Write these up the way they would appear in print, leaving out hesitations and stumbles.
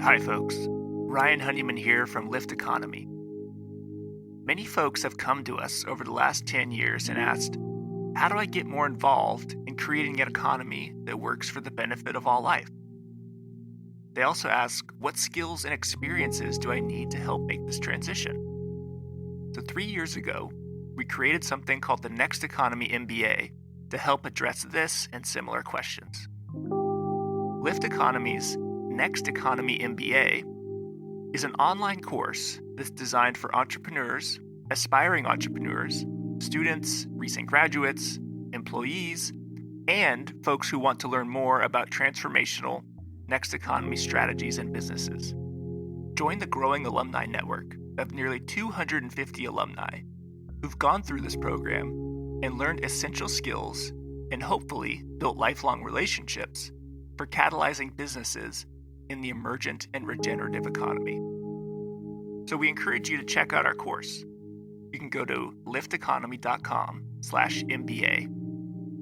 Hi, folks. Ryan Honeyman here from Lift Economy. Many folks have come to us over the last 10 years and asked, how do I get more involved in creating an economy that works for the benefit of all life? They also ask, what skills and experiences do I need to help make this transition? So 3 years ago, we created something called the Next Economy MBA to help address this and similar questions. Lift Economy's Next Economy MBA is an online course that's designed for entrepreneurs, aspiring entrepreneurs, students, recent graduates, employees, and folks who want to learn more about transformational next economy strategies and businesses. Join the growing alumni network of nearly 250 alumni who've gone through this program and learned essential skills and hopefully built lifelong relationships for catalyzing businesses in the emergent and regenerative economy. So we encourage you to check out our course. You can go to lifteconomy.com/MBA.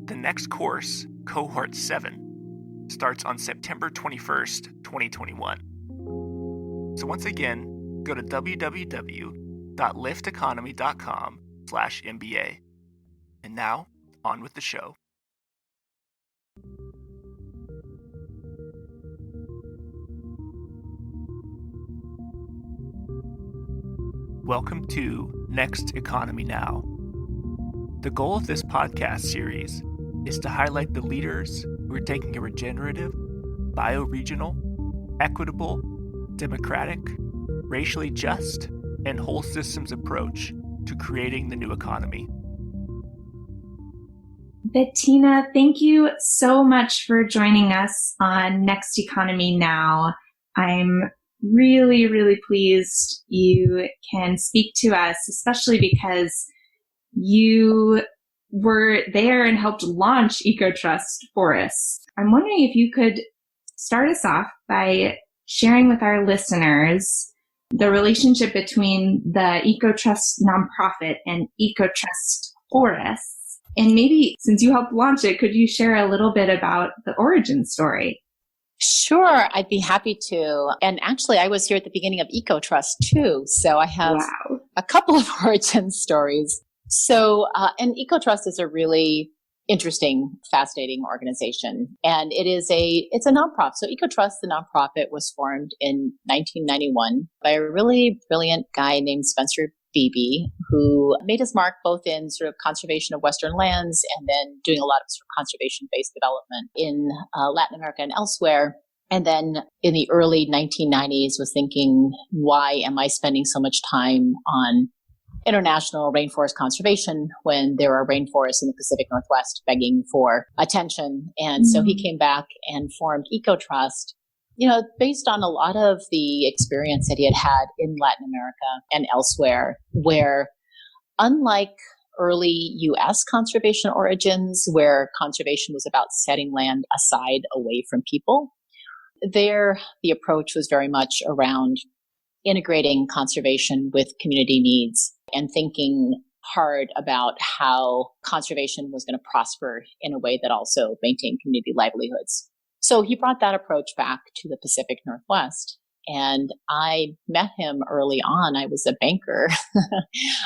The next course, Cohort 7, starts on September 21st, 2021. So once again, go to www.lifteconomy.com/MBA. And now, on with the show. Welcome to Next Economy Now. The goal of this podcast series is to highlight the leaders who are taking a regenerative, bioregional, equitable, democratic, racially just, and whole systems approach to creating the new economy. Bettina, thank you so much for joining us on Next Economy Now. I'm really pleased you can speak to us, especially because you were there and helped launch Ecotrust for us. I'm wondering if you could start us off by sharing with our listeners the relationship between the Ecotrust nonprofit and Ecotrust forests. And maybe since you helped launch it, could you share a little bit about the origin story? Sure, I'd be happy to. And actually, I was here at the beginning of Ecotrust too, so I have a couple of origin stories. So, and Ecotrust is a really interesting, fascinating organization, and it's a nonprofit. So, Ecotrust, the nonprofit, was formed in 1991 by a really brilliant guy named Spencer Beebe, who made his mark both in sort of conservation of Western lands and then doing a lot of sort of conservation-based development in Latin America and elsewhere. And then in the early 1990s was thinking, why am I spending so much time on international rainforest conservation when there are rainforests in the Pacific Northwest begging for attention? And so he came back and formed Ecotrust, based on a lot of the experience that he had had in Latin America and elsewhere, where unlike early U.S. conservation origins, where conservation was about setting land aside away from people, there the approach was very much around integrating conservation with community needs and thinking hard about how conservation was going to prosper in a way that also maintained community livelihoods. So he brought that approach back to the Pacific Northwest. And I met him early on. I was a banker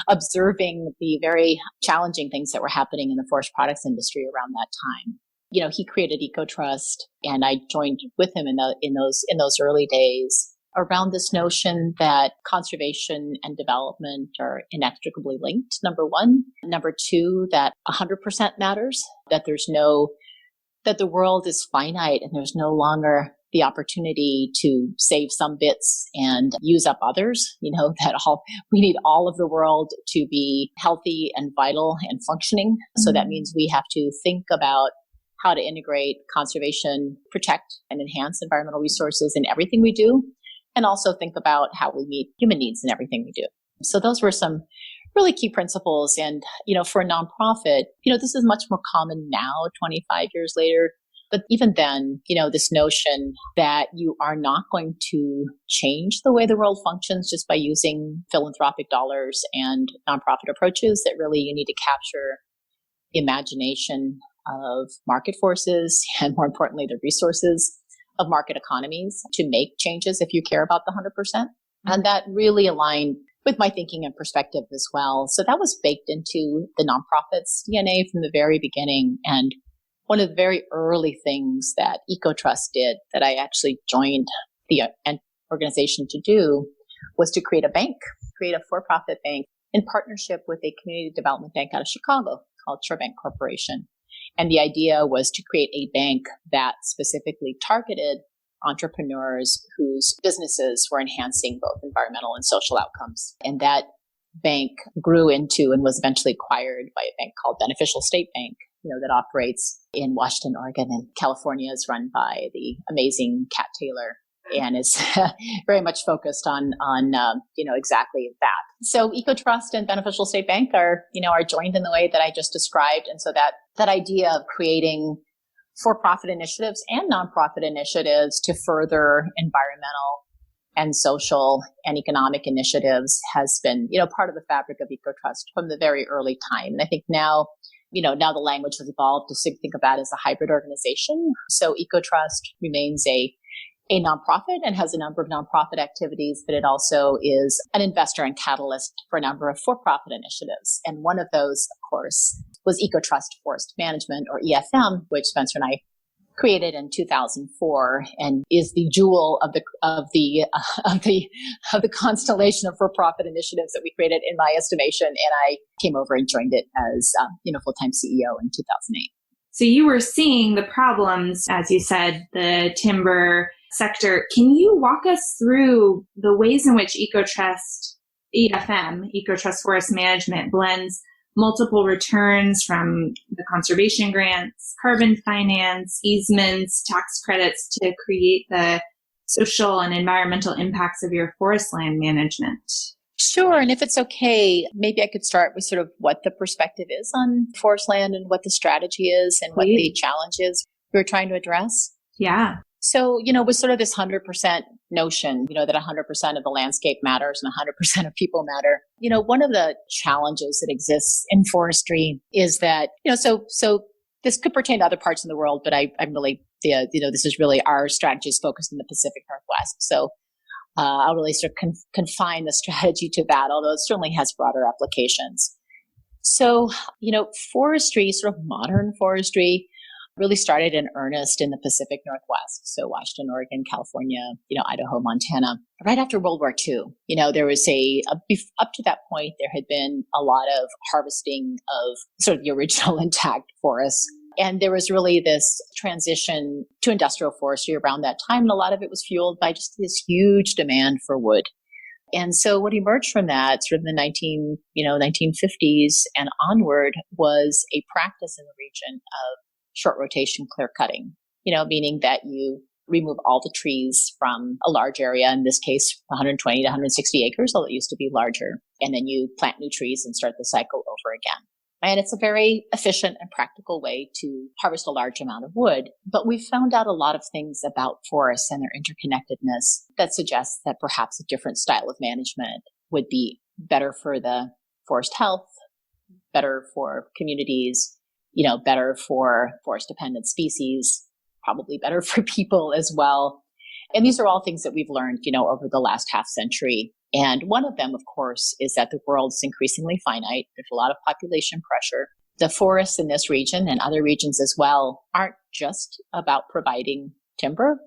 observing the very challenging things that were happening in the forest products industry around that time. He created Ecotrust, and I joined with him in those early days around this notion that conservation and development are inextricably linked, number one. Number two, that 100% matters, that the world is finite and there's no longer the opportunity to save some bits and use up others, we need all of the world to be healthy and vital and functioning. So that means we have to think about how to integrate conservation, protect and enhance environmental resources in everything we do, and also think about how we meet human needs in everything we do. So those were some really key principles. And, for a nonprofit, this is much more common now, 25 years later. But even then, this notion that you are not going to change the way the world functions just by using philanthropic dollars and nonprofit approaches, that really you need to capture the imagination of market forces and, more importantly, the resources of market economies to make changes if you care about the 100%. And that really aligned with my thinking and perspective as well. So that was baked into the nonprofit's DNA from the very beginning. And one of the very early things that Ecotrust did that I actually joined the organization to do was to create a for-profit bank in partnership with a community development bank out of Chicago called ShoreBank Corporation. And the idea was to create a bank that specifically targeted entrepreneurs whose businesses were enhancing both environmental and social outcomes. And that bank grew into and was eventually acquired by a bank called Beneficial State Bank, that operates in Washington, Oregon, and California is run by the amazing Kat Taylor and is very much focused on exactly that. So Ecotrust and Beneficial State Bank are joined in the way that I just described. And so that idea of creating for-profit initiatives and nonprofit initiatives to further environmental and social and economic initiatives has been, part of the fabric of Ecotrust from the very early time. And I think now the language has evolved to think about it as a hybrid organization. So Ecotrust remains a nonprofit and has a number of nonprofit activities, but it also is an investor and catalyst for a number of for-profit initiatives. And one of those, of course, was Ecotrust Forest Management, or EFM, which Spencer and I created in 2004, and is the jewel of the constellation of for-profit initiatives that we created, in my estimation. And I came over and joined it as full-time CEO in 2008. So you were seeing the problems, as you said, the timber sector. Can you walk us through the ways in which Ecotrust Forest Management, blends multiple returns from the conservation grants, carbon finance, easements, tax credits to create the social and environmental impacts of your forest land management? Sure. And if it's okay, maybe I could start with sort of what the perspective is on forest land and what the strategy is and what the challenge is we're trying to address. Yeah. So, with sort of this 100% notion, that 100% of the landscape matters and 100% of people matter. One of the challenges that exists in forestry is that, so this could pertain to other parts of the world, but I'm really, this is really our strategy is focused in the Pacific Northwest. So I'll really sort of confine the strategy to that, although it certainly has broader applications. So, forestry, sort of modern forestry, really started in earnest in the Pacific Northwest. So Washington, Oregon, California, Idaho, Montana, right after World War II. There was up to that point, there had been a lot of harvesting of sort of the original intact forests. And there was really this transition to industrial forestry around that time. And a lot of it was fueled by just this huge demand for wood. And so what emerged from that sort of in the 1950s and onward was a practice in the region of short rotation clear cutting, meaning that you remove all the trees from a large area, in this case, 120 to 160 acres, although it used to be larger. And then you plant new trees and start the cycle over again. And it's a very efficient and practical way to harvest a large amount of wood. But we've found out a lot of things about forests and their interconnectedness that suggests that perhaps a different style of management would be better for the forest health, better for communities, better for forest-dependent species, probably better for people as well. And these are all things that we've learned, over the last half century. And one of them, of course, is that the world's increasingly finite. There's a lot of population pressure. The forests in this region and other regions as well aren't just about providing timber.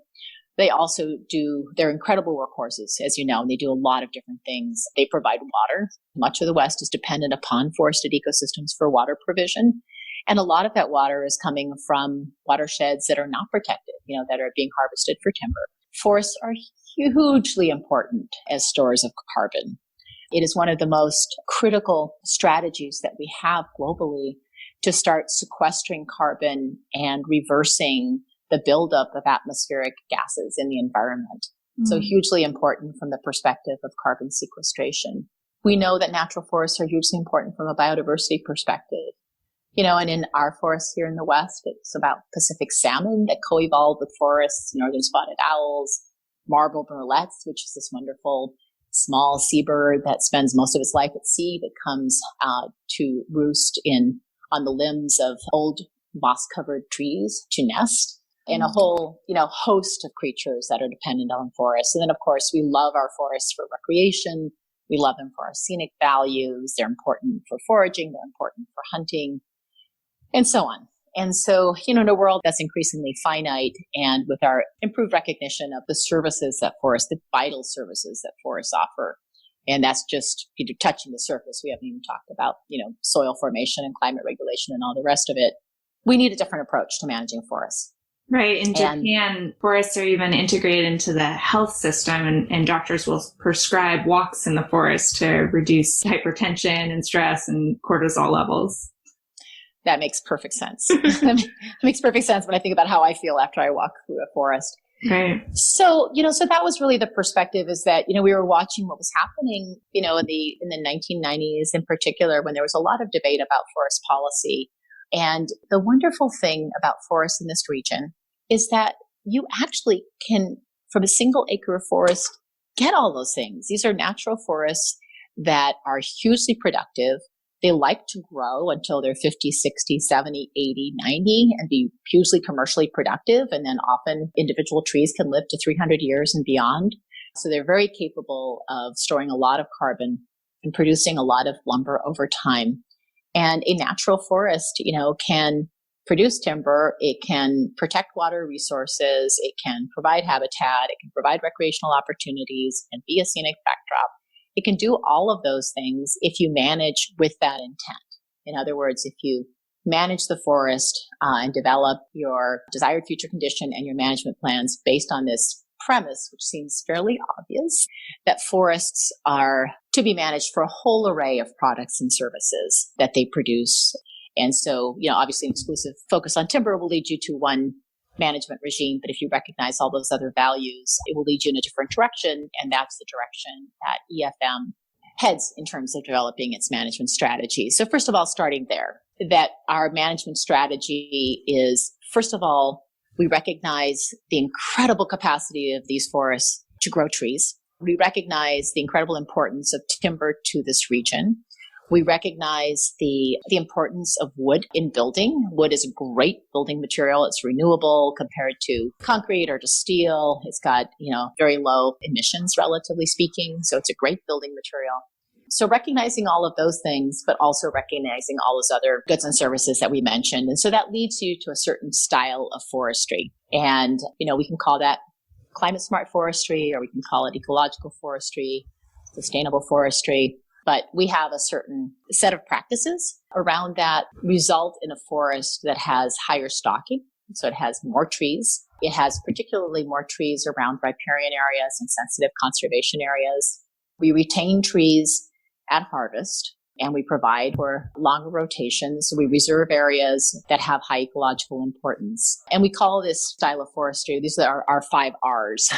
They also they're incredible workhorses, as you know, and they do a lot of different things. They provide water. Much of the West is dependent upon forested ecosystems for water provision. And a lot of that water is coming from watersheds that are not protected, that are being harvested for timber. Forests are hugely important as stores of carbon. It is one of the most critical strategies that we have globally to start sequestering carbon and reversing the buildup of atmospheric gases in the environment. So hugely important from the perspective of carbon sequestration. We know that natural forests are hugely important from a biodiversity perspective. And in our forests here in the West, it's about Pacific salmon that co-evolved with forests, northern spotted owls, marbled murrelets, which is this wonderful small seabird that spends most of its life at sea, but comes to roost on the limbs of old moss-covered trees to nest. and a whole, host of creatures that are dependent on forests. And then, of course, we love our forests for recreation. We love them for our scenic values. They're important for foraging. They're important for hunting, and so on. And so, in a world that's increasingly finite, and with our improved recognition of the services that forests, the vital services that forests offer, and that's just touching the surface. We haven't even talked about, soil formation and climate regulation and all the rest of it. We need a different approach to managing forests. Right. In Japan, forests are even integrated into the health system, and doctors will prescribe walks in the forest to reduce hypertension and stress and cortisol levels. That makes perfect sense. That makes perfect sense when I think about how I feel after I walk through a forest. Right. So, so that was really the perspective, is that, we were watching what was happening, in the 1990s in particular, when there was a lot of debate about forest policy. And the wonderful thing about forests in this region is that you actually can, from a single acre of forest, get all those things. These are natural forests that are hugely productive. They like to grow until they're 50, 60, 70, 80, 90 and be hugely commercially productive. And then often individual trees can live to 300 years and beyond. So they're very capable of storing a lot of carbon and producing a lot of lumber over time. And a natural forest, can produce timber. It can protect water resources. It can provide habitat. It can provide recreational opportunities and be a scenic backdrop. It can do all of those things if you manage with that intent. In other words, if you manage the forest and develop your desired future condition and your management plans based on this premise, which seems fairly obvious, that forests are to be managed for a whole array of products and services that they produce. And so, obviously an exclusive focus on timber will lead you to one management regime, but if you recognize all those other values, it will lead you in a different direction, and that's the direction that EFM heads in terms of developing its management strategy. So first of all, starting there, that our management strategy is, first of all, we recognize the incredible capacity of these forests to grow trees. We recognize the incredible importance of timber to this region. We recognize the importance of wood in building. Wood is a great building material. It's renewable compared to concrete or to steel. It's got, very low emissions, relatively speaking. So it's a great building material. So recognizing all of those things, but also recognizing all those other goods and services that we mentioned. And so that leads you to a certain style of forestry. And, we can call that climate smart forestry, or we can call it ecological forestry, sustainable forestry. But we have a certain set of practices around that result in a forest that has higher stocking. So it has more trees. It has particularly more trees around riparian areas and sensitive conservation areas. We retain trees at harvest, and we provide for longer rotations. We reserve areas that have high ecological importance. And we call this style of forestry, these are our 5 R's,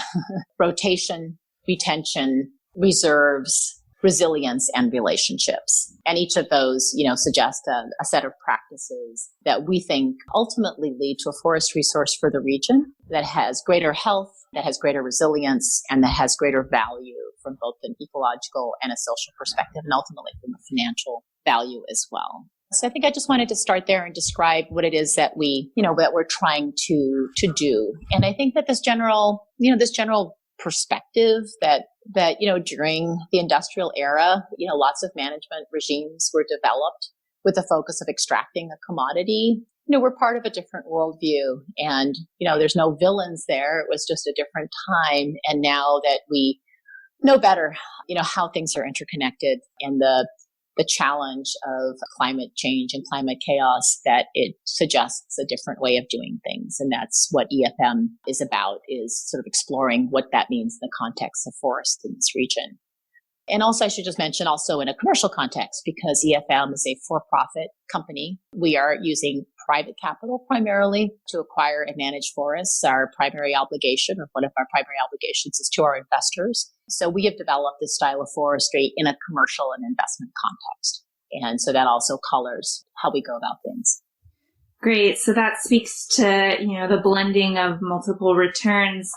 rotation, retention, reserves, resilience, and relationships. And each of those, suggest a set of practices that we think ultimately lead to a forest resource for the region that has greater health, that has greater resilience, and that has greater value from both an ecological and a social perspective, and ultimately from a financial value as well. So I think I just wanted to start there and describe what it is that that we're trying to do. And I think that this general perspective that during the industrial era, lots of management regimes were developed with the focus of extracting a commodity. We're part of a different worldview, and there's no villains there. It was just a different time. And now that we know better, how things are interconnected, and the challenge of climate change and climate chaos, that it suggests a different way of doing things. And that's what EFM is about, is sort of exploring what that means in the context of forests in this region. And also, I should just mention also in a commercial context, because EFM is a for-profit company, we are using private capital primarily to acquire and manage forests. Our primary obligation, or one of our primary obligations, is to our investors. So we have developed this style of forestry in a commercial and investment context. And so that also colors how we go about things. Great. So that speaks to, the blending of multiple returns.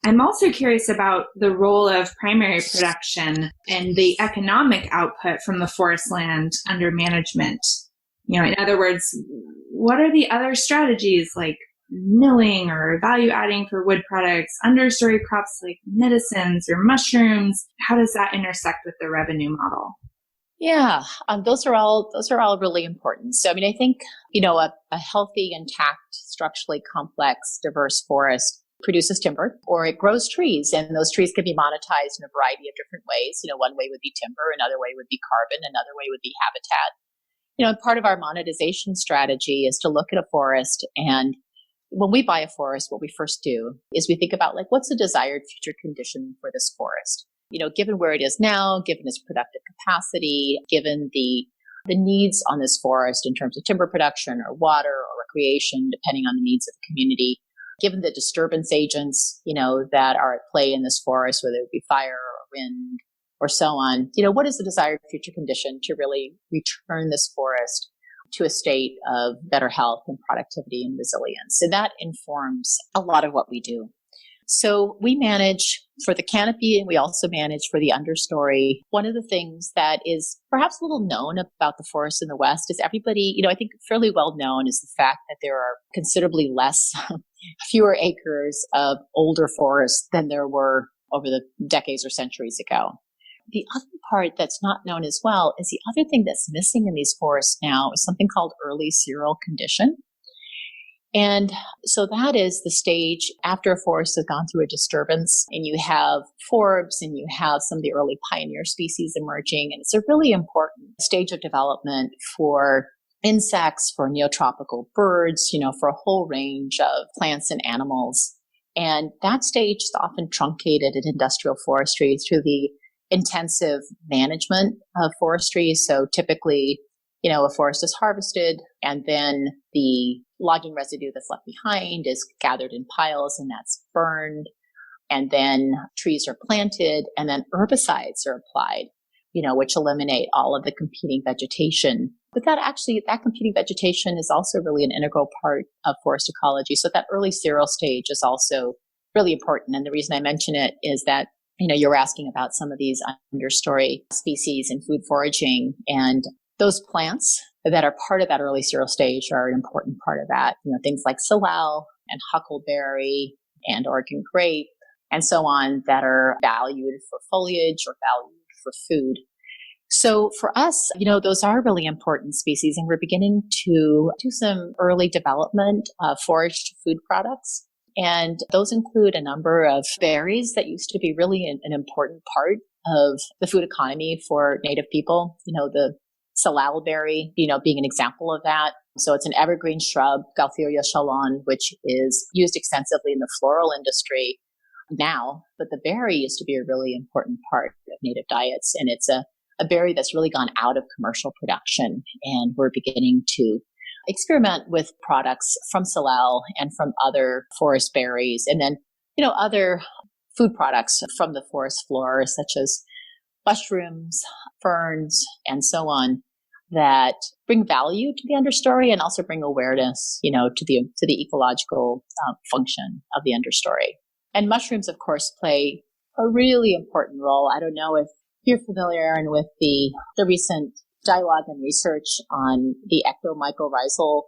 I'm also curious about the role of primary production and the economic output from the forest land under management. In other words, what are the other strategies like milling or value adding for wood products, understory crops like medicines or mushrooms? How does that intersect with the revenue model? Yeah, those are all really important. So, I mean, I think, a healthy, intact, structurally complex, diverse forest produces timber or it grows trees, and those trees can be monetized in a variety of different ways. One way would be timber, another way would be carbon, another way would be habitat. And part of our monetization strategy is to look at a forest, and when we buy a forest, what we first do is we think about what's the desired future condition for this forest? Given where it is now, given its productive capacity, given the needs on this forest in terms of timber production or water or recreation, depending on the needs of the community, given the disturbance agents, that are at play in this forest, whether it be fire or wind or so on, what is the desired future condition to really return this forest to a state of better health and productivity and resilience? So that informs a lot of what we do. So we manage for the canopy, and we also manage for the understory. One of the things that is perhaps a little known about the forests in the West is everybody, I think fairly well known is the fact that there are considerably fewer acres of older forests than there were over the decades or centuries ago. The other part that's not known as well is the other thing that's missing in these forests now is something called early cereal condition. And so that is the stage after a forest has gone through a disturbance and you have forbs and you have some of the early pioneer species emerging. And it's a really important stage of development for insects, for neotropical birds, for a whole range of plants and animals. And that stage is often truncated in industrial forestry through the intensive management of forestry. So typically, a forest is harvested and then the logging residue that's left behind is gathered in piles and that's burned. And then trees are planted and then herbicides are applied, which eliminate all of the competing vegetation. But that competing vegetation is also really an integral part of forest ecology. So that early cereal stage is also really important. And the reason I mention it is that, you're asking about some of these understory species and food foraging, and those plants that are part of that early cereal stage are an important part of that. Things like salal and huckleberry and Oregon grape and so on that are valued for foliage or valued for food. So for us, those are really important species, and we're beginning to do some early development of foraged food products. And those include a number of berries that used to be really an important part of the food economy for Native people. The salal berry, being an example of that. So it's an evergreen shrub, Gaultheria chalon, which is used extensively in the floral industry now. But the berry used to be a really important part of Native diets. And it's a berry that's really gone out of commercial production. And we're beginning to experiment with products from salal and from other forest berries. And then, other food products from the forest floor, such as mushrooms, ferns, and so on, that bring value to the understory and also bring awareness, to the ecological function of the understory. And mushrooms, of course, play a really important role. I don't know if you're familiar, Aaron, with the recent dialogue and research on the ectomycorrhizal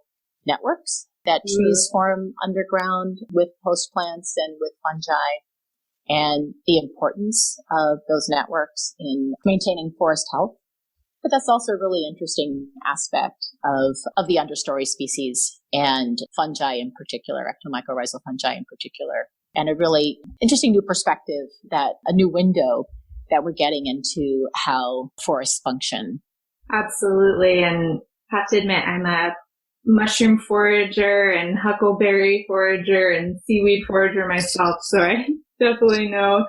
networks that trees form underground with host plants and with fungi, and the importance of those networks in maintaining forest health. But that's also a really interesting aspect of the understory species and fungi in particular, ectomycorrhizal fungi in particular, and a really interesting new perspective, a new window that we're getting into how forests function. Absolutely. And have to admit, I'm a mushroom forager and huckleberry forager and seaweed forager myself. So I definitely know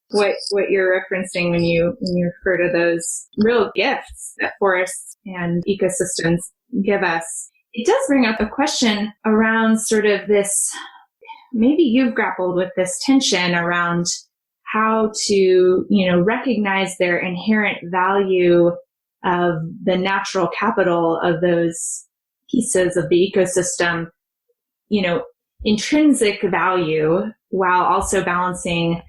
what you're referencing when you refer to those real gifts that forests and ecosystems give us. It does bring up a question around sort of this, maybe you've grappled with this tension around how to, recognize their inherent value of the natural capital of those pieces of the ecosystem, intrinsic value, while also balancing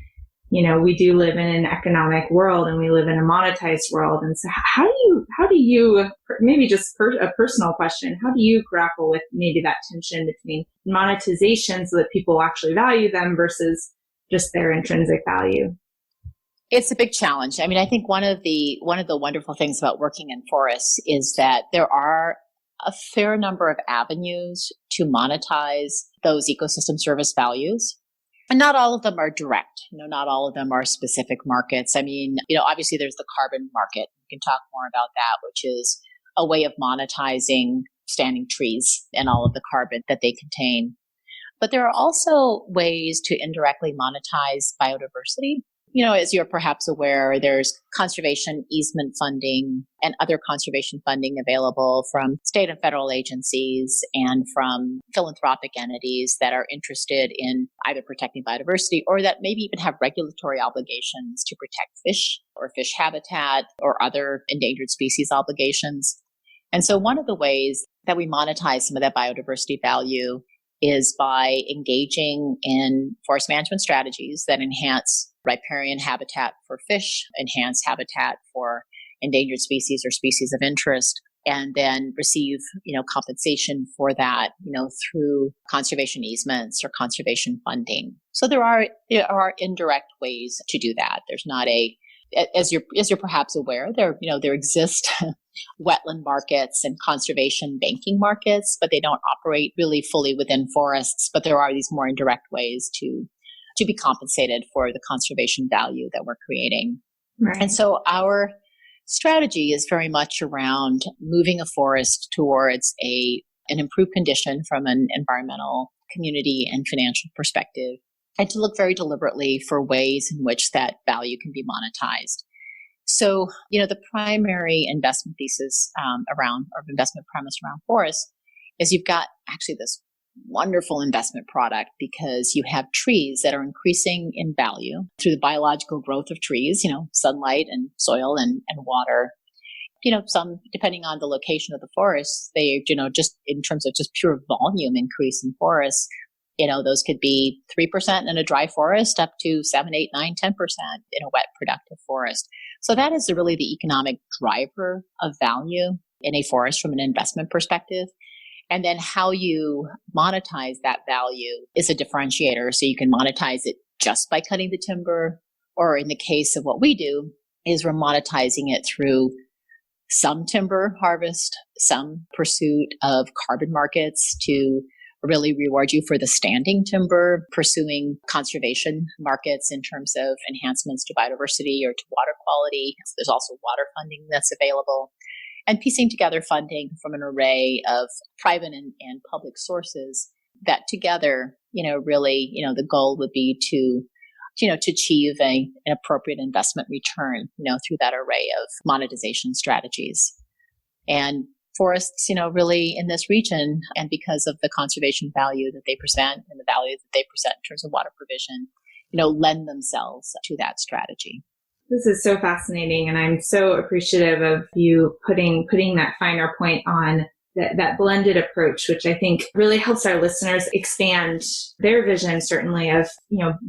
we do live in an economic world and we live in a monetized world. And so how do you, maybe just a personal question, how do you grapple with maybe that tension between monetization so that people actually value them versus just their intrinsic value? It's a big challenge. I mean, I think one of the wonderful things about working in forests is that there are a fair number of avenues to monetize those ecosystem service values. And not all of them are direct. Not all of them are specific markets. I mean, obviously there's the carbon market. We can talk more about that, which is a way of monetizing standing trees and all of the carbon that they contain. But there are also ways to indirectly monetize biodiversity. As you're perhaps aware, there's conservation easement funding and other conservation funding available from state and federal agencies and from philanthropic entities that are interested in either protecting biodiversity or that maybe even have regulatory obligations to protect fish or fish habitat or other endangered species obligations. And so one of the ways that we monetize some of that biodiversity value is by engaging in forest management strategies that enhance riparian habitat for fish, enhance habitat for endangered species or species of interest, and then receive, compensation for that, through conservation easements or conservation funding. So there are indirect ways to do that. There's not as you're perhaps aware, there exist wetland markets and conservation banking markets, but they don't operate really fully within forests. But there are these more indirect ways to be compensated for the conservation value that we're creating. Right. And so our strategy is very much around moving a forest towards an improved condition from an environmental, community, and financial perspective, and to look very deliberately for ways in which that value can be monetized. So, the primary investment thesis investment premise around forests is you've got actually this wonderful investment product because you have trees that are increasing in value through the biological growth of trees, sunlight and soil and water. Some, depending on the location of the forest, they, just in terms of just pure volume increase in forests, those could be 3% in a dry forest up to 7, 8, 9, 10% in a wet productive forest. So that is really the economic driver of value in a forest from an investment perspective. And then how you monetize that value is a differentiator. So you can monetize it just by cutting the timber, or in the case of what we do, is we're monetizing it through some timber harvest, some pursuit of carbon markets to really reward you for the standing timber, pursuing conservation markets in terms of enhancements to biodiversity or to water quality. So there's also water funding that's available. And piecing together funding from an array of private and public sources that together, really, the goal would be to achieve an appropriate investment return, through that array of monetization strategies. And forests, really in this region, and because of the conservation value that they present and the value that they present in terms of water provision, lend themselves to that strategy. This is so fascinating, and I'm so appreciative of you putting that finer point on that blended approach, which I think really helps our listeners expand their vision, certainly of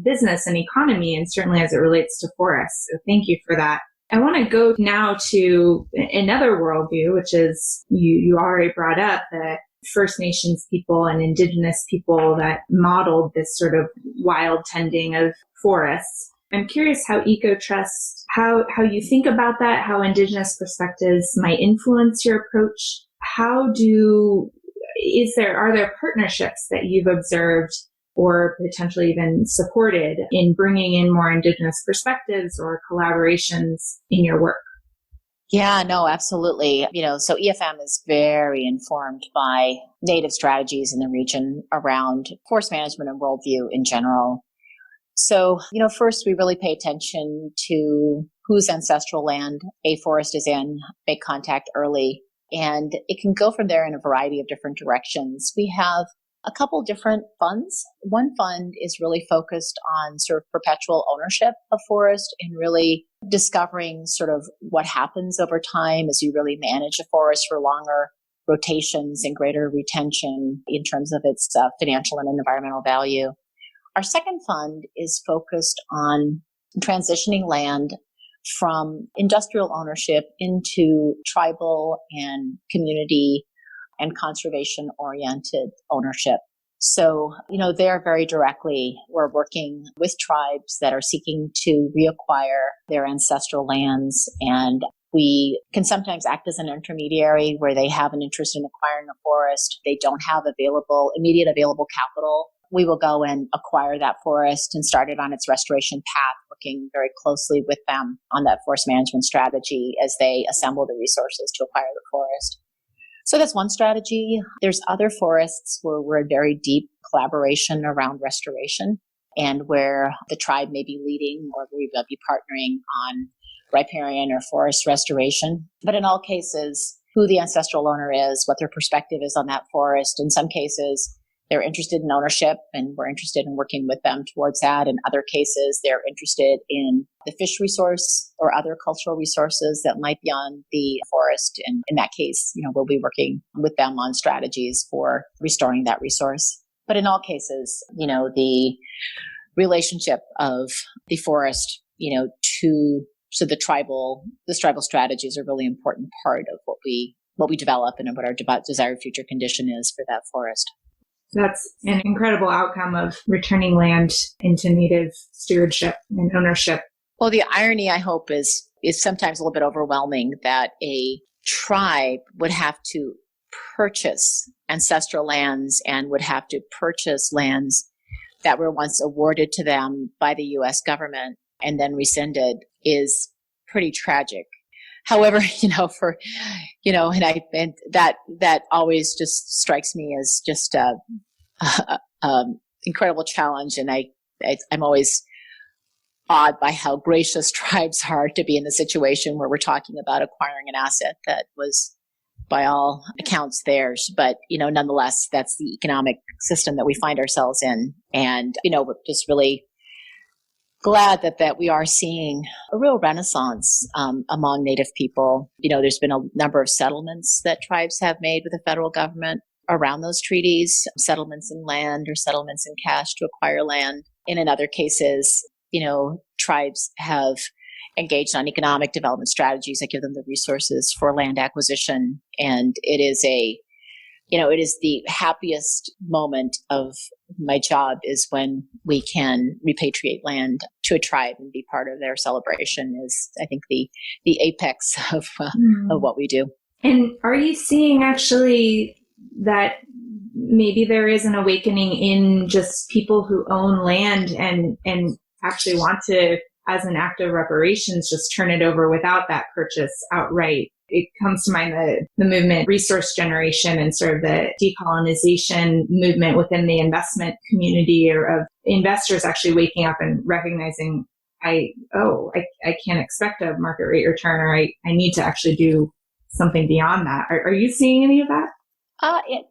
business and economy, and certainly as it relates to forests. So thank you for that. I want to go now to another worldview, which is you already brought up the First Nations people and Indigenous people that modeled this sort of wild tending of forests. I'm curious how Ecotrust, how you think about that, how Indigenous perspectives might influence your approach. Are there partnerships that you've observed or potentially even supported in bringing in more Indigenous perspectives or collaborations in your work? Yeah, no, absolutely. So EFM is very informed by Native strategies in the region around forest management and worldview in general. So, first we really pay attention to whose ancestral land a forest is in, make contact early, and it can go from there in a variety of different directions. We have a couple different funds. One fund is really focused on sort of perpetual ownership of forest and really discovering sort of what happens over time as you really manage a forest for longer rotations and greater retention in terms of its financial and environmental value. Our second fund is focused on transitioning land from industrial ownership into tribal and community and conservation oriented ownership. So, there very directly, we're working with tribes that are seeking to reacquire their ancestral lands. And we can sometimes act as an intermediary where they have an interest in acquiring a forest. They don't have immediate available capital. We will go and acquire that forest and start it on its restoration path, working very closely with them on that forest management strategy as they assemble the resources to acquire the forest. So that's one strategy. There's other forests where we're in very deep collaboration around restoration and where the tribe may be leading or we will be partnering on riparian or forest restoration. But in all cases, who the ancestral owner is, what their perspective is on that forest. In some cases, they're interested in ownership and we're interested in working with them towards that. In other cases, they're interested in the fish resource or other cultural resources that might be on the forest. And in that case, we'll be working with them on strategies for restoring that resource. But in all cases, the relationship of the forest, so the tribal strategies are a really important part of what we develop and what our desired future condition is for that forest. That's an incredible outcome of returning land into native stewardship and ownership. Well, the irony, I hope, is sometimes a little bit overwhelming that a tribe would have to purchase ancestral lands and would have to purchase lands that were once awarded to them by the U.S. government and then rescinded is pretty tragic. However, and that always just strikes me as just a incredible challenge. And I'm always awed by how gracious tribes are to be in the situation where we're talking about acquiring an asset that was, by all accounts, theirs. But, nonetheless, that's the economic system that we find ourselves in. And, we're just really glad that we are seeing a real renaissance among Native people. There's been a number of settlements that tribes have made with the federal government around those treaties, settlements in land or settlements in cash to acquire land. And in other cases, tribes have engaged on economic development strategies that give them the resources for land acquisition. And it is the happiest moment of my job is when we can repatriate land to a tribe and be part of their celebration is, I think, the apex of what we do. And are you seeing actually that maybe there is an awakening in just people who own land and actually want to, as an act of reparations, just turn it over without that purchase outright? It comes to mind the movement, resource generation, and sort of the decolonization movement within the investment community, or of investors actually waking up and recognizing, I can't expect a market rate return, or I need to actually do something beyond that. Are you seeing any of that?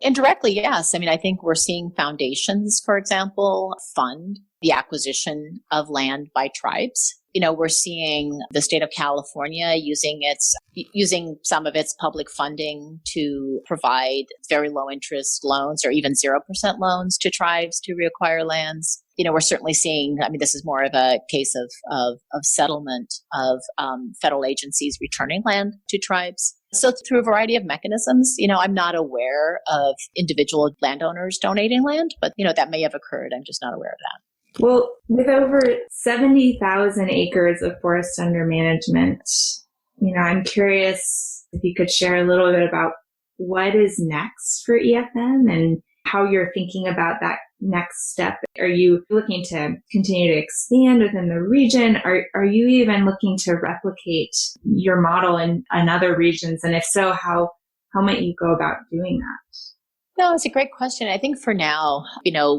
Indirectly, yes. I mean, I think we're seeing foundations, for example, fund the acquisition of land by tribes. We're seeing the state of California using some of its public funding to provide very low interest loans or even 0% loans to tribes to reacquire lands. We're certainly seeing, this is more of a case of settlement of federal agencies returning land to tribes. So through a variety of mechanisms, I'm not aware of individual landowners donating land, but, that may have occurred. I'm just not aware of that. Well, with over 70,000 acres of forest under management, I'm curious if you could share a little bit about what is next for EFM and how you're thinking about that next step. Are you looking to continue to expand within the region? Are you even looking to replicate your model in other regions? And if so, how might you go about doing that? No, it's a great question. I think for now,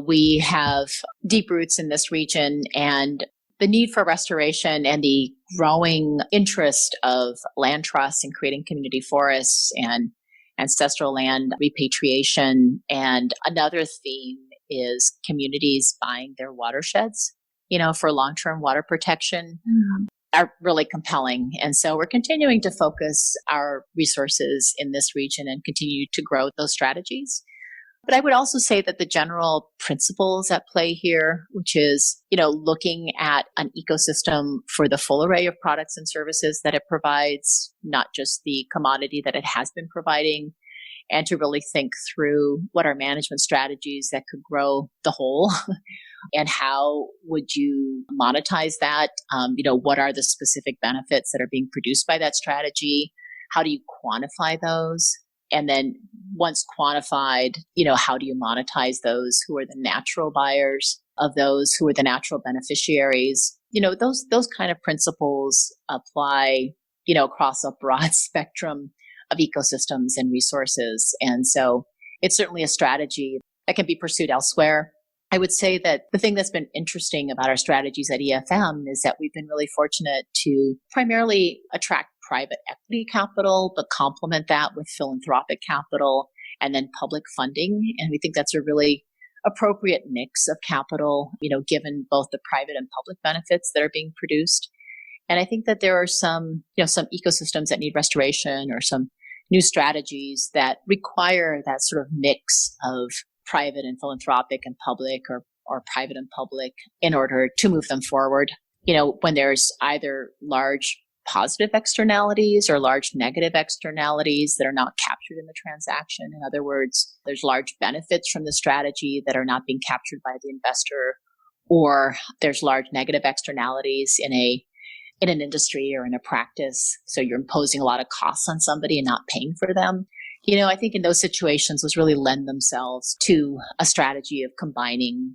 we have deep roots in this region, and the need for restoration and the growing interest of land trusts and creating community forests and ancestral land repatriation. And another theme is communities buying their watersheds, for long-term water protection. Are really compelling. And so we're continuing to focus our resources in this region and continue to grow those strategies. But I would also say that the general principles at play here, which is, looking at an ecosystem for the full array of products and services that it provides, not just the commodity that it has been providing, and to really think through what are management strategies that could grow the whole and how would you monetize that? What are the specific benefits that are being produced by that strategy? How do you quantify those? And then once quantified, how do you monetize those? Who are the natural buyers of those? Who are the natural beneficiaries? Those kind of principles apply, across a broad spectrum of ecosystems and resources. And so it's certainly a strategy that can be pursued elsewhere. I would say that the thing that's been interesting about our strategies at EFM is that we've been really fortunate to primarily attract private equity capital, but complement that with philanthropic capital and then public funding. And we think that's a really appropriate mix of capital, given both the private and public benefits that are being produced. And I think that there are some ecosystems that need restoration or some new strategies that require that sort of mix of private and philanthropic and public or private and public in order to move them forward. When there's either large positive externalities or large negative externalities that are not captured in the transaction. In other words, there's large benefits from the strategy that are not being captured by the investor, or there's large negative externalities in an industry or in a practice. So you're imposing a lot of costs on somebody and not paying for them. I think in those situations, those really lend themselves to a strategy of combining,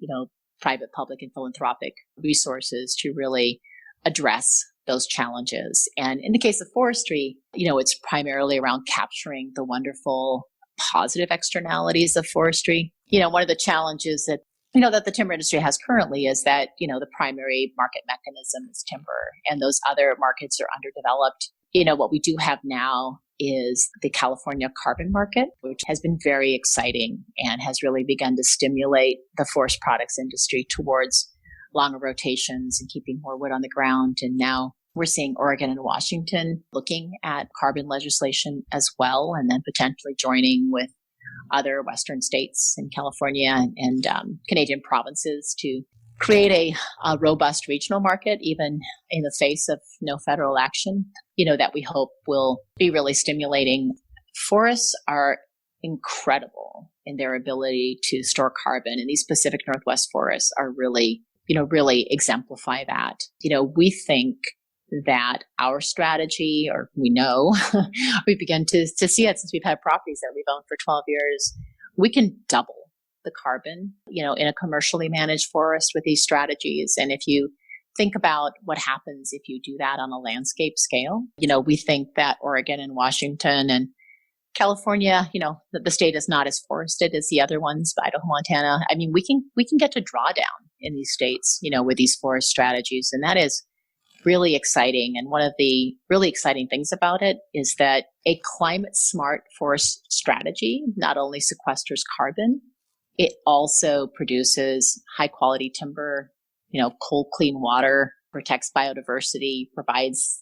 private, public, and philanthropic resources to really address those challenges. And in the case of forestry, it's primarily around capturing the wonderful positive externalities of forestry. One of the challenges that the timber industry has currently is that, the primary market mechanism is timber and those other markets are underdeveloped. What we do have now is the California carbon market, which has been very exciting and has really begun to stimulate the forest products industry towards longer rotations and keeping more wood on the ground. And now we're seeing Oregon and Washington looking at carbon legislation as well, and then potentially joining with other Western states in California and Canadian provinces to create a robust regional market, even in the face of no federal action, that we hope will be really stimulating. Forests are incredible in their ability to store carbon, and these Pacific Northwest forests are really exemplify that. We think that our strategy, or we know, we began to see it since we've had properties that we've owned for 12 years, we can double the carbon, in a commercially managed forest with these strategies. And if you think about what happens if you do that on a landscape scale, we think that Oregon and Washington and California, the state is not as forested as the other ones, but Idaho, Montana. I mean, we can get to drawdown in these states, with these forest strategies. And that is really exciting. And one of the really exciting things about it is that a climate smart forest strategy not only sequesters carbon, it also produces high quality timber, cold, clean water, protects biodiversity,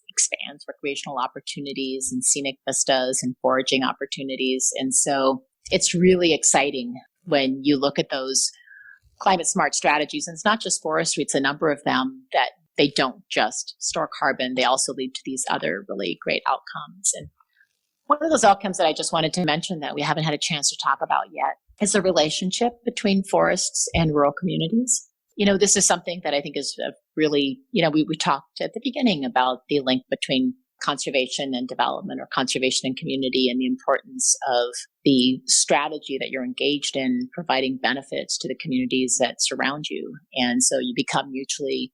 expands recreational opportunities and scenic vistas and foraging opportunities. And so it's really exciting when you look at those climate smart strategies. And it's not just forestry, it's a number of them that they don't just store carbon, they also lead to these other really great outcomes. And one of those outcomes that I just wanted to mention that we haven't had a chance to talk about yet is the relationship between forests and rural communities. This is something that I think is really, we talked at the beginning about the link between conservation and development, or conservation and community, and the importance of the strategy that you're engaged in providing benefits to the communities that surround you. And so you become mutually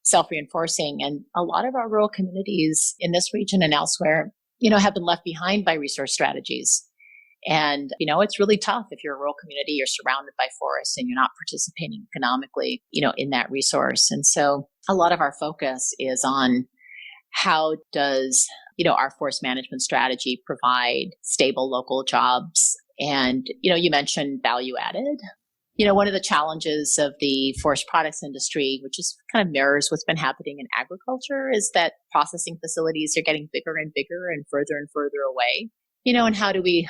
self-reinforcing. And a lot of our rural communities in this region and elsewhere, have been left behind by resource strategies. And, it's really tough if you're a rural community, you're surrounded by forests and you're not participating economically, in that resource. And so a lot of our focus is on how does, our forest management strategy provide stable local jobs? And, you mentioned value added. One of the challenges of the forest products industry, which is kind of mirrors what's been happening in agriculture, is that processing facilities are getting bigger and bigger and further away. And how do we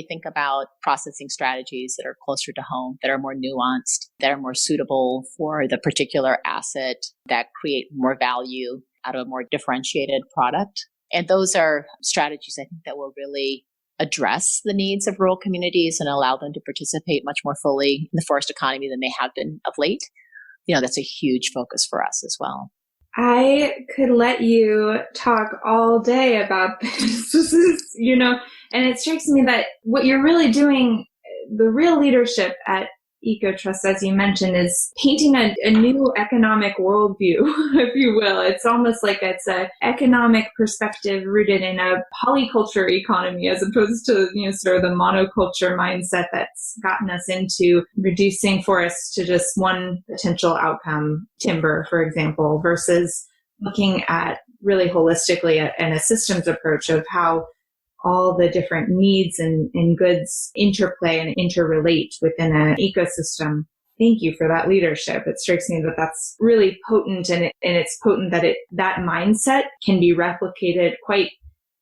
think about processing strategies that are closer to home, that are more nuanced, that are more suitable for the particular asset, that create more value out of a more differentiated product? And those are strategies I think that will really address the needs of rural communities and allow them to participate much more fully in the forest economy than they have been of late. That's a huge focus for us as well. I could let you talk all day about this. This is, and it strikes me that what you're really doing, the real leadership at Ecotrust, as you mentioned, is painting a new economic worldview, if you will. It's almost like it's an economic perspective rooted in a polyculture economy, as opposed to, sort of the monoculture mindset that's gotten us into reducing forests to just one potential outcome, timber, for example, versus looking at really holistically and a systems approach of how all the different needs and goods interplay and interrelate within an ecosystem. Thank you for that leadership. It strikes me that that's really potent, and it's potent that that mindset can be replicated quite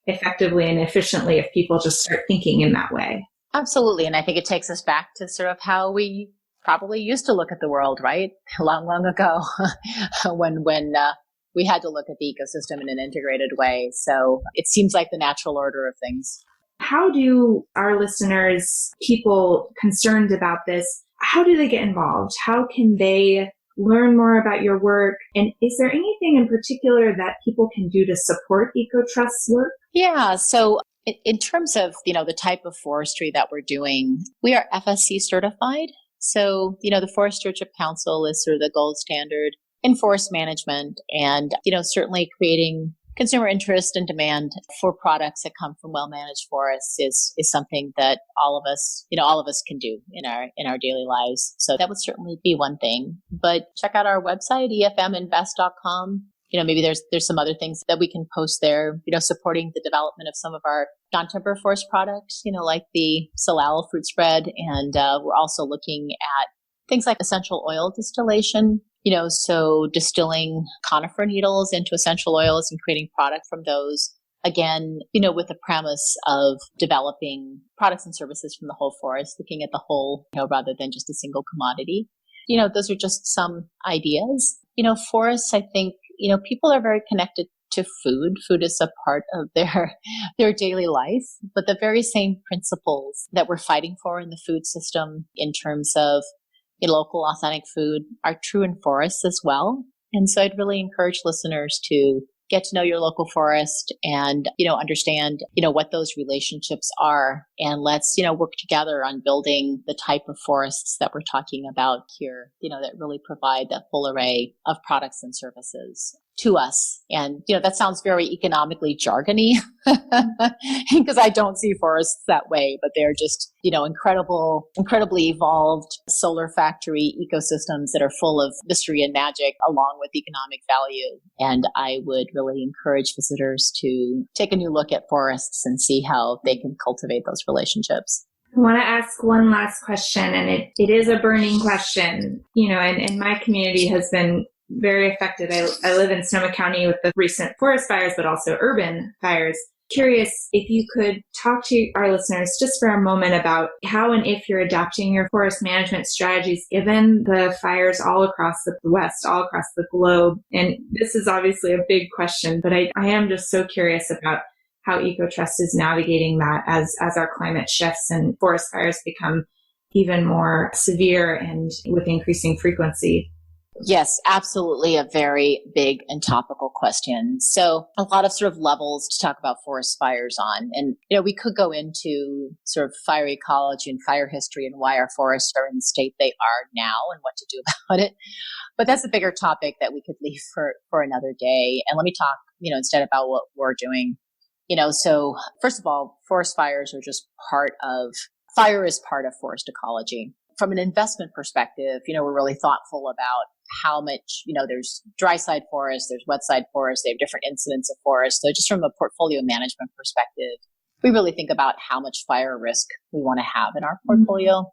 effectively and efficiently if people just start thinking in that way. Absolutely. And I think it takes us back to sort of how we probably used to look at the world, right? Long, long ago when we had to look at the ecosystem in an integrated way. So it seems like the natural order of things. How do our listeners, people concerned about this, how do they get involved? How can they learn more about your work? And is there anything in particular that people can do to support Ecotrust's work? Yeah. So in terms of, the type of forestry that we're doing, we are FSC certified. So, the Forest Stewardship Council is sort of the gold standard in forest management, and, certainly creating consumer interest and demand for products that come from well-managed forests is something that all of us can do in our daily lives. So that would certainly be one thing. But check out our website, efminvest.com. Maybe there's some other things that we can post there, supporting the development of some of our non-timber forest products, like the Salal fruit spread. And we're also looking at things like essential oil distillation, so distilling conifer needles into essential oils and creating product from those. Again, with the premise of developing products and services from the whole forest, looking at the whole, rather than just a single commodity. Those are just some ideas. Forests, I think, people are very connected to food. Food is a part of their daily life, but the very same principles that we're fighting for in the food system in terms of local authentic food are true in forests as well. And so I'd really encourage listeners to get to know your local forest and, understand, what those relationships are. And let's, work together on building the type of forests that we're talking about here, that really provide that full array of products and services to us. And, that sounds very economically jargony because I don't see forests that way, but they're just, incredibly evolved solar factory ecosystems that are full of mystery and magic along with economic value. And I would really encourage visitors to take a new look at forests and see how they can cultivate those relationships. I want to ask one last question, and it is a burning question, and my community has been very affected. I live in Sonoma County with the recent forest fires, but also urban fires. Curious if you could talk to our listeners just for a moment about how and if you're adapting your forest management strategies given the fires all across the West, all across the globe. And this is obviously a big question, but I am just so curious about how Ecotrust is navigating that as our climate shifts and forest fires become even more severe and with increasing frequency. Yes, absolutely. A very big and topical question. So a lot of sort of levels to talk about forest fires on. And, we could go into sort of fire ecology and fire history and why our forests are in the state they are now and what to do about it. But that's a bigger topic that we could leave for another day. And let me talk, instead about what we're doing. So first of all, forest fires are just fire is part of forest ecology. From an investment perspective, we're really thoughtful about how much, there's dry side forests, there's wet side forests, they have different incidents of forests. So just from a portfolio management perspective, we really think about how much fire risk we want to have in our portfolio.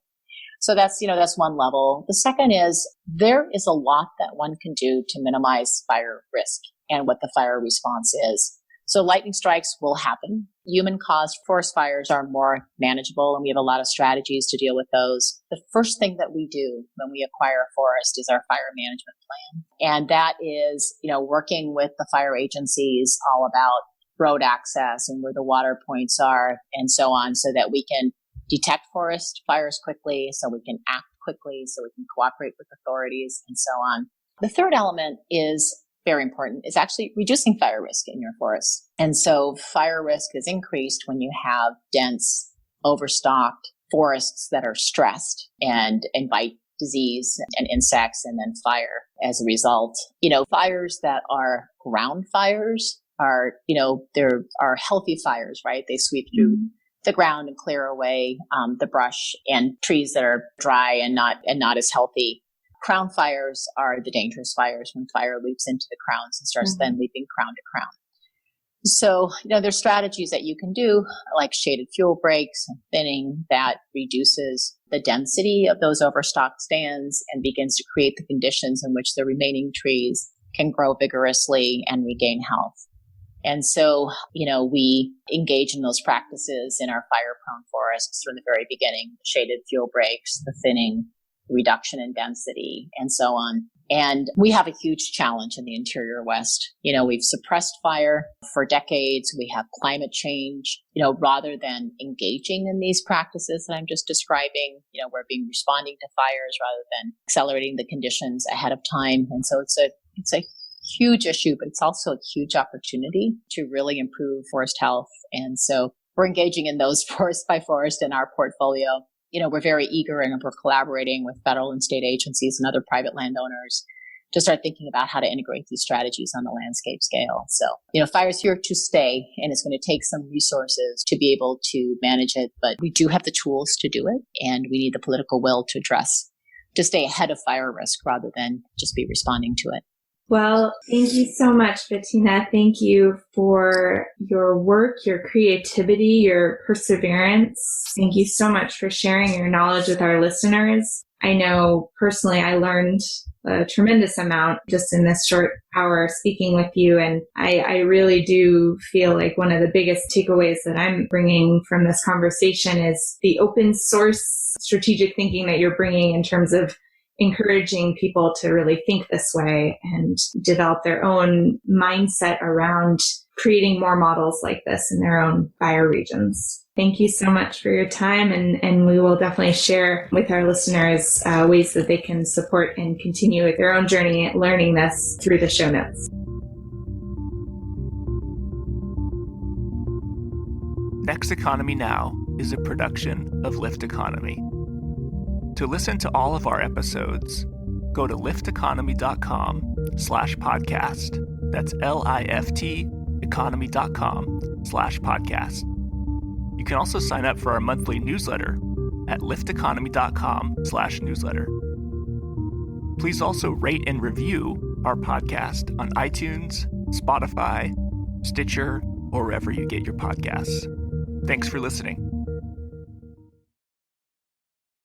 So that's one level. The second is there is a lot that one can do to minimize fire risk and what the fire response is. So lightning strikes will happen. Human-caused forest fires are more manageable, and we have a lot of strategies to deal with those. The first thing that we do when we acquire a forest is our fire management plan. And that is, working with the fire agencies all about road access and where the water points are and so on, so that we can detect forest fires quickly, so we can act quickly, so we can cooperate with authorities and so on. The third element is very important, is actually reducing fire risk in your forests. And so fire risk is increased when you have dense, overstocked forests that are stressed and invite disease and insects and then fire as a result. Fires that are ground fires are, there are healthy fires, right? They sweep through the ground and clear away the brush and trees that are dry and not as healthy. Crown fires are the dangerous fires, when fire leaps into the crowns and starts then leaping crown to crown. So, there's strategies that you can do, like shaded fuel breaks and thinning, that reduces the density of those overstocked stands and begins to create the conditions in which the remaining trees can grow vigorously and regain health. And so, we engage in those practices in our fire-prone forests from the very beginning: shaded fuel breaks, the thinning, reduction in density, and so on. And we have a huge challenge in the interior West. We've suppressed fire for decades. We have climate change. Rather than engaging in these practices that I'm just describing, we're responding to fires rather than accelerating the conditions ahead of time. And so it's a huge issue, but it's also a huge opportunity to really improve forest health. And so we're engaging in those forest by forest in our portfolio. We're very eager, and we're collaborating with federal and state agencies and other private landowners to start thinking about how to integrate these strategies on the landscape scale. So, fire's here to stay, and it's going to take some resources to be able to manage it, but we do have the tools to do it, and we need the political will to stay ahead of fire risk rather than just be responding to it. Well, thank you so much, Bettina. Thank you for your work, your creativity, your perseverance. Thank you so much for sharing your knowledge with our listeners. I know personally I learned a tremendous amount just in this short hour speaking with you. And I really do feel like one of the biggest takeaways that I'm bringing from this conversation is the open source strategic thinking that you're bringing in terms of encouraging people to really think this way and develop their own mindset around creating more models like this in their own bioregions. Thank you so much for your time, and we will definitely share with our listeners ways that they can support and continue with their own journey learning this through the show notes. Next Economy Now is a production of Lift Economy. To listen to all of our episodes, go to lifteconomy.com/podcast. That's LIFT economy.com/podcast. You can also sign up for our monthly newsletter at lifteconomy.com/newsletter. Please also rate and review our podcast on iTunes, Spotify, Stitcher, or wherever you get your podcasts. Thanks for listening.